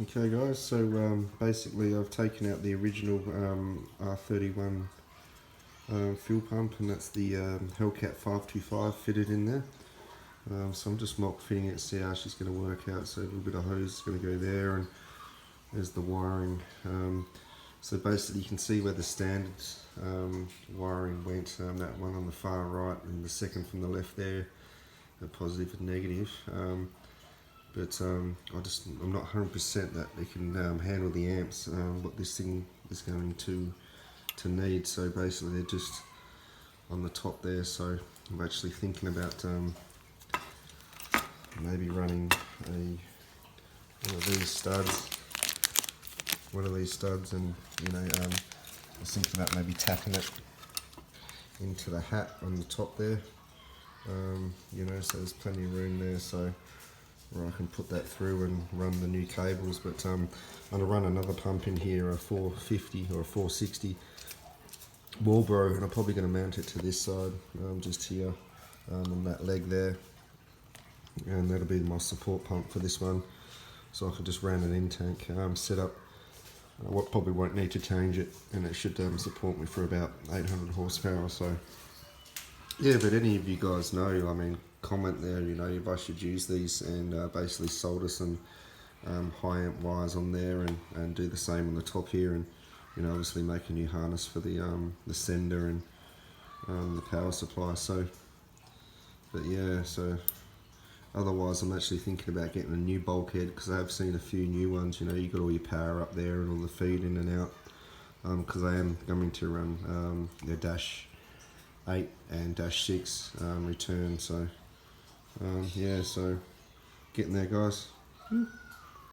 Okay guys, so basically I've taken out the original R31 fuel pump, and that's the Hellcat 525 fitted in there. So I'm just mock fitting it, see how she's going to work out. So a little bit of hose is going to go there, and there's the wiring. So basically you can see where the standard wiring went, that one on the far right and the second from the left there, the positive and negative. But I'm not 100% that they can handle the amps, what this thing is going to need. So basically they're just on the top there, so I'm actually thinking about maybe running one of these studs, and I was thinking about maybe tapping it into the hat on the top there, so there's plenty of room there, so where I can put that through and run the new cables. But I'm going to run another pump in here, a 450 or a 460 Walbro, and I'm probably going to mount it to this side, just here on that leg there, and that'll be my support pump for this one. So I can just run an intank set up. What probably won't need to change it, and it should support me for about 800 horsepower. So yeah, but any of you guys know, I mean, comment there, if I should use these, and basically solder some high amp wires on there, and do the same on the top here, and obviously make a new harness for the sender and the power supply. So, but yeah, so otherwise I'm actually thinking about getting a new bulkhead, because I have seen a few new ones. You got all your power up there and all the feed in and out, because I am going to run the dash 8 and dash 6 return. So yeah, so getting there guys.